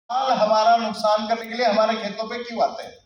हमारा नुकसान करने के लिए हमारे खेतों पे क्यों आते हैं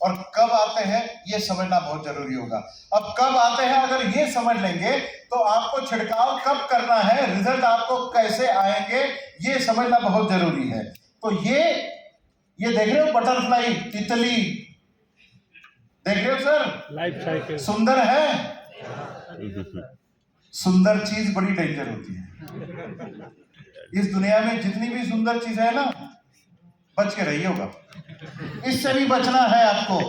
और कब आते हैं ये समझना बहुत जरूरी होगा। अब कब आते हैं अगर ये समझ लेंगे तो आपको छिड़काव कब करना है, रिजल्ट आपको कैसे आएंगे ये समझना बहुत जरूरी है। तो ये देख रहे हो बटरफ्लाई, तितली देख रहे हो सर, लाइफ साइकिल सुंदर है। सुंदर चीज बड़ी डेंजर होती है। इस दुनिया में जितनी भी सुंदर चीज है ना, बच के रही होगा, इससे भी बचना है आपको।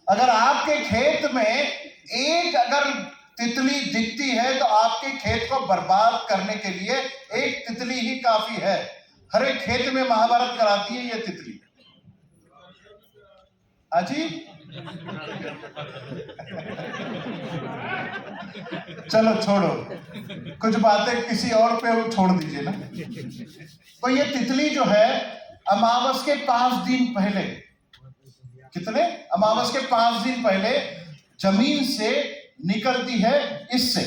अगर आपके खेत में एक अगर तितली दिखती है तो आपके खेत को बर्बाद करने के लिए एक तितली ही काफी है। हर एक खेत में महाभारत कराती है ये तितली। हाजी चलो छोड़ो, कुछ बातें किसी और पे छोड़ दीजिए ना। तो ये तितली जो है अमावस के 5 दिन पहले, कितने अमावस के 5 दिन पहले जमीन से निकलती है। इससे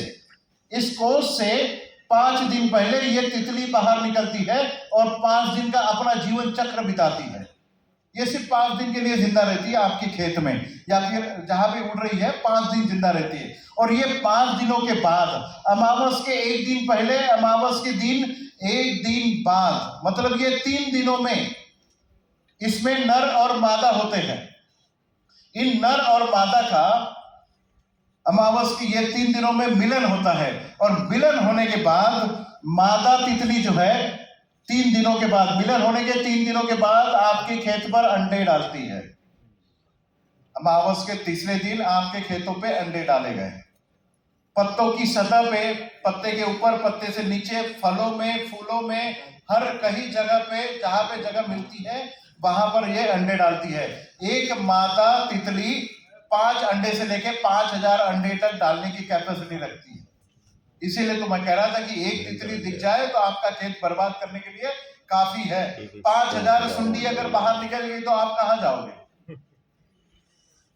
इस कोष से 5 दिन पहले ये तितली बाहर निकलती है और 5 दिन का अपना जीवन चक्र बिताती है। ये सिर्फ 5 दिन के लिए जिंदा रहती है आपके खेत में या फिर जहां भी उड़ रही है, 5 दिन जिंदा रहती है। और ये 5 दिनों के बाद अमावस के 1 दिन पहले, अमावस के दिन 1 दिन बाद, मतलब ये 3 दिनों में इसमें नर और मादा होते हैं। इन नर और मादा का अमावस की ये 3 दिनों में मिलन होता है और मिलन होने के बाद मादा तितली जो है 3 दिनों के बाद, मिलन होने के 3 दिनों के बाद आपके खेत पर अंडे डालती है। अमावस के तीसरे दिन आपके खेतों पे अंडे डाले गए। पत्तों की सतह पे, पत्ते के ऊपर, पत्ते से नीचे, फलों में, फूलों में, हर कहीं जगह पे जहां पे जगह मिलती है वहां पर ये अंडे डालती है। एक मादा तितली 5 अंडे से लेके 5000 अंडे तक डालने की कैपेसिटी रखती है। इसीलिए तो मैं कह रहा था कि एक तितली दिख जाए तो आपका खेत बर्बाद करने के लिए काफी है। 5000 सुंडी अगर बाहर निकल गई तो आप कहां जाओगे।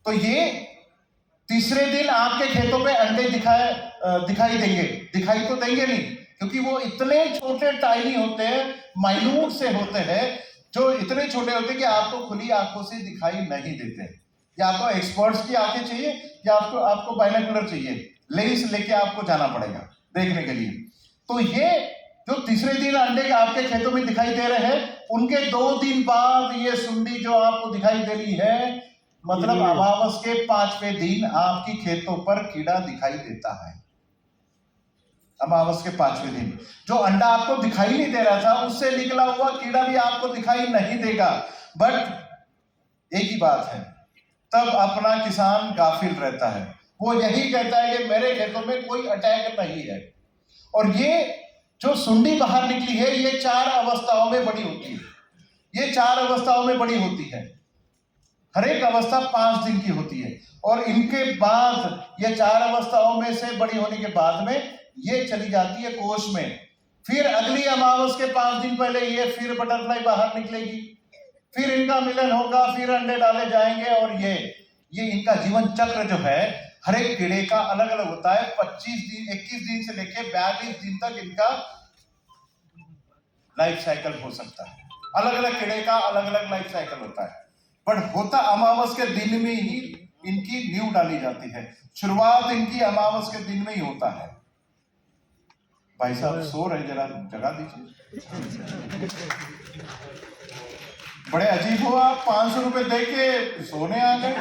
तो ये तीसरे दिन आपके खेतों पे अंडे दिखाई देंगे। दिखाई तो देंगे नहीं, क्योंकि वो इतने छोटे टाइनी होते हैं, माइन्यूट से होते हैं, जो इतने छोटे होते हैं कि आपको खुली आंखों से दिखाई नहीं देते। या तो एक्सपर्ट्स की आंखें चाहिए या आपको बाइनोकुलर चाहिए, लेंस लेके आपको जाना पड़ेगा देखने के लिए। तो ये जो तीसरे दिन अंडे आपके खेतों में दिखाई दे रहे हैं, उनके 2 दिन बाद ये सुंडी जो आपको दिखाई दे रही है, मतलब अमावस के 5वें दिन आपकी खेतों पर कीड़ा दिखाई देता है। अमावस के 5वें दिन जो अंडा आपको दिखाई नहीं दे रहा था, उससे निकला हुआ कीड़ा भी आपको दिखाई नहीं देगा। बट एक ही बात है, तब अपना किसान गाफिल रहता है। वो यही कहता है कि मेरे खेतों में कोई अटैक नहीं है। और ये जो सुंडी बाहर निकली है, ये 4 अवस्थाओं में बड़ी होती है। ये 4 अवस्थाओं में बड़ी होती है। हर एक अवस्था 5 दिन की होती है। और इनके बाद ये 4 अवस्थाओं में से बड़ी होने के बाद में ये चली जाती है कोष में। फिर अगली अमावस के 5 दिन पहले ये फिर बटरफ्लाई बाहर निकलेगी, फिर इनका मिलन होगा, फिर अंडे डाले जाएंगे। और ये इनका जीवन चक्र जो है हर एक कीड़े का अलग अलग होता है। 25 दिन, 21 दिन से लेकर 42 दिन तक इनका लाइफ साइकिल हो सकता है। अलग अलग कीड़े का अलग अलग लाइफ साइकिल होता है। बट होता अमावस के दिन में ही इनकी नींव डाली जाती है। शुरुआत इनकी अमावस के दिन में ही होता है। भाई साहब सो रहे, जरा जगा दीजिए। बड़े अजीब हो आप, 500 रुपए दे के सोने आ गए।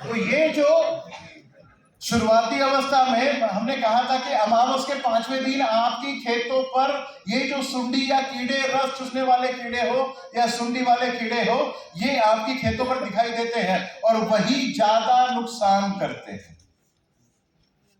तो ये जो शुरुआती अवस्था में हमने कहा था कि अमावस के 5वें दिन आपकी खेतों पर ये जो सुंडी या कीड़े, रस चूसने वाले कीड़े हो या सुंडी वाले कीड़े हो, ये आपकी खेतों पर दिखाई देते हैं और वही ज्यादा नुकसान करते हैं।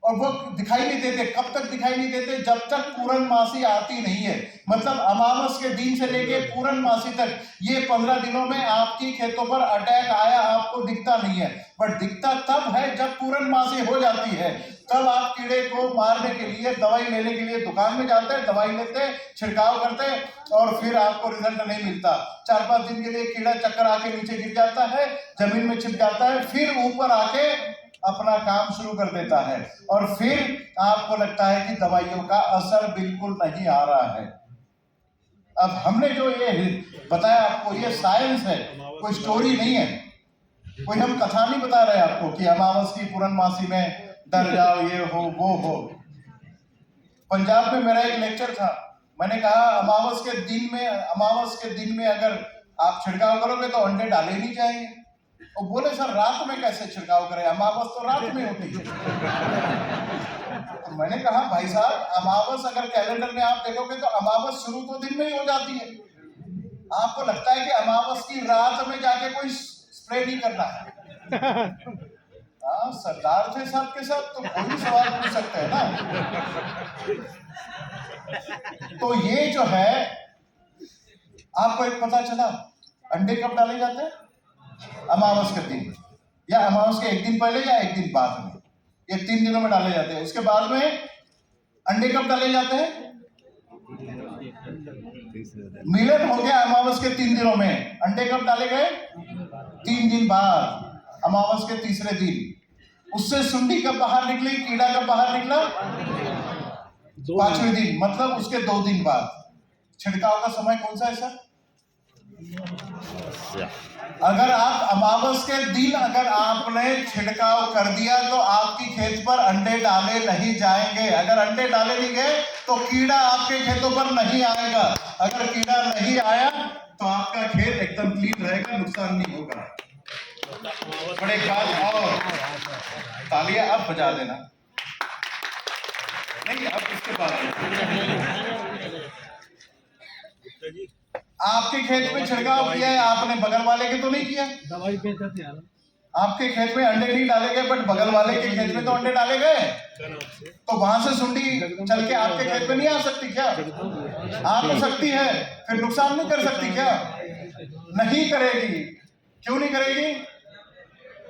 और वो दिखाई नहीं देते, कब तक दिखाई नहीं देते, जब तक पूर्णमासी आती नहीं है। मतलब अमावस के दिन से लेके पूर्णमासी तक ये 15 दिनों में आपकी खेतों पर अटैक आया आपको दिखता नहीं है। बट दिखता तब है जब पूर्णमासी हो जाती है। तब आप कीड़े को मारने के लिए दवाई लेने के लिए दुकान में जाते हैं, दवाई लेते हैं, छिड़काव करते हैं और फिर आपको रिजल्ट नहीं मिलता। 4-5 दिन के लिए कीड़ा चक्कर आके नीचे गिर जाता है, जमीन में छिप जाता है, फिर ऊपर आके अपना काम शुरू कर देता है और फिर आपको लगता है कि दवाइयों का असर बिल्कुल नहीं आ रहा है। अब हमने जो ये बताया आपको, ये साइंस है, कोई स्टोरी नहीं है, कोई हम कथा नहीं बता रहे आपको कि अमावस की पूर्णमासी में डर जाओ, ये हो वो हो। पंजाब में मेरा एक लेक्चर था, मैंने कहा अमावस के दिन में अगर आप छिड़काव करोगे तो अंडे डाले नहीं जाएंगे। और बोले सर रात में कैसे छिड़काव करें, अमावस तो रात में होती है। तो मैंने कहा भाई साहब, अमावस अगर कैलेंडर में आप देखोगे तो अमावस शुरू तो दिन में ही हो जाती है। आपको लगता है कि अमावस की रात में जाके कोई स्प्रे नहीं करना है? हाँ, सरदार थे साहब के साथ तो कोई सवाल पूछ सकते हैं ना। तो ये जो है, आपको एक पता चला अंडे कब डाले जाते हैं? अमावस के दिन, या अमावस के एक दिन पहले या एक दिन बाद में, ये 3 दिनों में डाले जाते हैं। उसके बाद में अंडे कब डाले जाते हैं? मिलन हो गया अमावस के 3 दिनों में, अंडे कब डाले गए? 3 दिन बाद, अमावस के तीसरे दिन। उससे सुंडी कब बाहर निकली, कीड़ा कब बाहर निकला? 5वें दिन, मतलब उसके 2 दिन बाद। छिड़काव का समय कौन सा है सर? अगर आप अमावस के दिन अगर आपने छिड़काव कर दिया तो आपकी खेत पर अंडे डाले नहीं जाएंगे। अगर अंडे डाले नहीं गए तो कीड़ा आपके खेतों पर नहीं आएगा। अगर कीड़ा नहीं आया तो आपका खेत एकदम क्लीन रहेगा, नुकसान नहीं होगा। बड़े बात, और तालियां अब बजा देना। नहीं, अब इसके बाद आपके खेत में छिड़काव किया है आपने, बगल वाले के तो नहीं किया। दवाई पे आपके खेत में अंडे नहीं डाले गए, बट बगल वाले के खेत में तो अंडे डाले गए। तो वहां से सुंडी चल के आपके खेत में नहीं आ सकती क्या? आ तो सकती है, फिर नुकसान नहीं कर सकती क्या? नहीं करेगी। क्यों नहीं करेगी?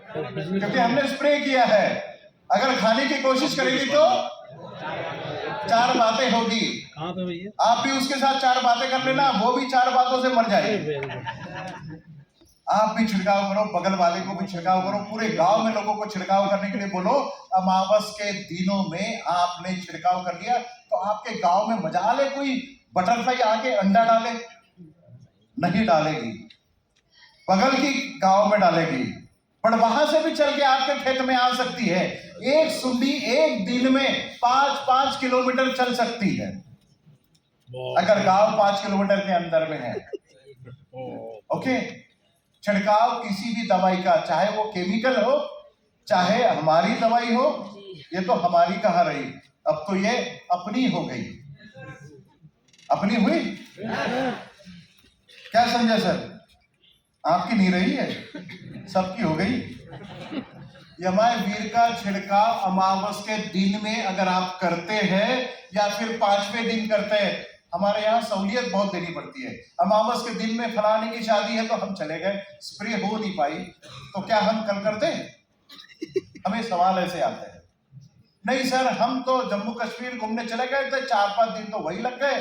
क्योंकि हमने स्प्रे किया है। अगर खाने की कोशिश करेगी तो 4 बातें होगी। आप भी उसके साथ 4 बातें कर लेना, वो भी 4 बातों से मर जाएगी। आप भी छिड़काव करो, बगल वाले को भी छिड़काव करो, पूरे गांव में लोगों को छिड़काव करने के लिए बोलो। अमावस के दिनों में आपने छिड़काव कर लिया तो आपके गांव में मजा ले, कोई बटरफ्लाई आके अंडा डाले? नहीं डालेगी, बगल की गांव में डालेगी, पर वहां से भी चल के आपके खेत में आ सकती है। एक सुंडी एक दिन में 5-5 किलोमीटर चल सकती है, अगर गांव 5 किलोमीटर के अंदर में है। ओके, छिड़काव किसी भी दवाई का, चाहे वो केमिकल हो चाहे हमारी दवाई हो, ये तो हमारी कहाँ रही, अब तो ये अपनी हो गई। अपनी हुई क्या समझे सर? आपकी नहीं रही है, सबकी हो गई। यमाय वीर का छिड़काव अमावस के दिन में अगर आप करते हैं या फिर 5वें दिन करते हैं, हमारे यहाँ सहूलियत बहुत देनी पड़ती है। अमावस के दिन में फलाने की शादी है तो हम चले गए, स्प्रे हो नहीं पाई, तो क्या हम कल करते हैं? हमें सवाल ऐसे आते हैं। नहीं सर, हम तो जम्मू कश्मीर घूमने चले गए थे, 4-5 दिन तो वही लग गए,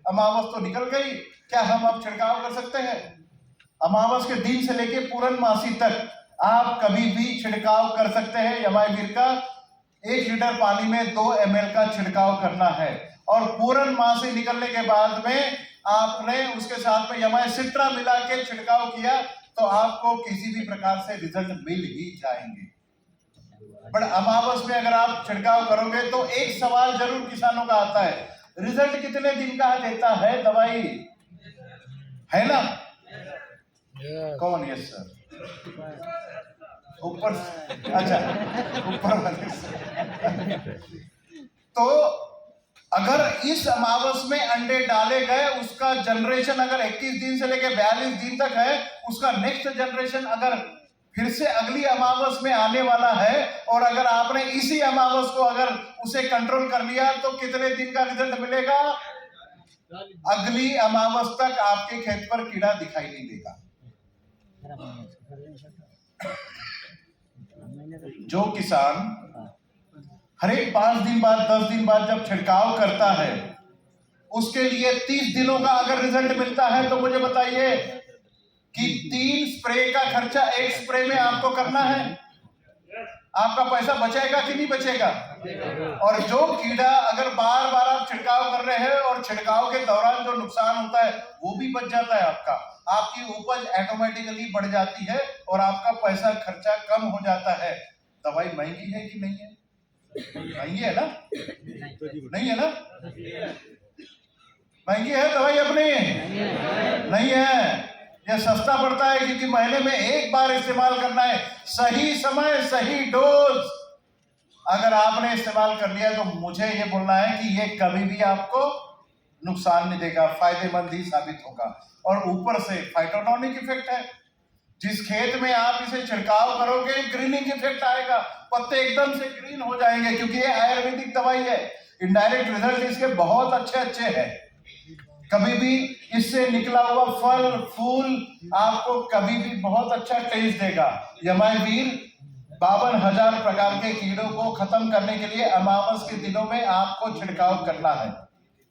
अमावस तो निकल गई, क्या हम अब छिड़काव कर सकते हैं? अमावस के दिन से लेके पूर्णमासी तक आप कभी भी छिड़काव कर सकते हैं। यमाय वीर का 1 लीटर पानी में 2 ml का छिड़काव करना है, और पूर्णमासी निकलने के बाद में आपने उसके साथ में यमाय सिट्रा मिला के छिड़काव किया तो आपको किसी भी प्रकार से रिजल्ट मिल ही जाएंगे। बट अमावस में अगर आप छिड़काव करोगे तो एक सवाल जरूर किसानों का आता है, रिजल्ट कितने दिन का देता है दवाई, है ना? कौन? यस सर, ऊपर, अच्छा ऊपर वाले। तो अगर इस अमावस में अंडे डाले गए, उसका जनरेशन अगर 21 दिन से लेकर 42 दिन तक है, उसका नेक्स्ट जनरेशन अगर फिर से अगली अमावस में आने वाला है, और अगर आपने इसी अमावस को अगर उसे कंट्रोल कर लिया तो कितने दिन का रिजल्ट मिलेगा? अगली अमावस तक आपके खेत पर कीड़ा दिखाई नहीं देगा। जो किसान हर एक 5 दिन बाद 10 दिन बाद जब छिड़काव करता है, उसके लिए 30 दिनों का अगर रिजल्ट मिलता है तो मुझे बताइए कि 3 स्प्रे का खर्चा 1 स्प्रे में आपको करना है। आपका पैसा बचेगा कि नहीं बचेगा? और जो कीड़ा अगर बार बार आप छिड़काव कर रहे हैं और छिड़काव के दौरान जो नुकसान होता है वो भी बच जाता है आपका, आपकी उपज ऑटोमेटिकली बढ़ जाती है और आपका पैसा खर्चा कम हो जाता है। दवाई महंगी है कि नहीं है? महंगी है ना? नहीं है ना? महंगी है दवाई अपनी? नहीं है। ये सस्ता पड़ता है क्योंकि महीने में एक बार इस्तेमाल करना है, सही समय सही डोज। अगर आपने इस्तेमाल कर लिया तो मुझे ये बोलना है कि ये कभी भी आपको नुकसान नहीं देगा, फायदेमंद ही साबित होगा। और ऊपर से फाइटोटॉनिक इफेक्ट है। जिस खेत में आप इसे छिड़काव करोगे ग्रीनिंग इफेक्ट आएगा, पत्ते एकदम से ग्रीन हो जाएंगे क्योंकि ये आयुर्वेदिक दवाई है। इनडायरेक्ट रिजल्ट इसके बहुत अच्छे हैं। कभी भी इससे निकला हुआ फल फूल आपको कभी भी बहुत अच्छा टेस्ट देगा। यमावीर 52,000 प्रकार के कीड़ों को खत्म करने के लिए अमावस के दिनों में आपको छिड़काव करना है।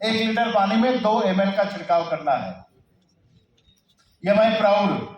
1 लीटर पानी में 2 ml का छिड़काव करना है। यमाई प्राउड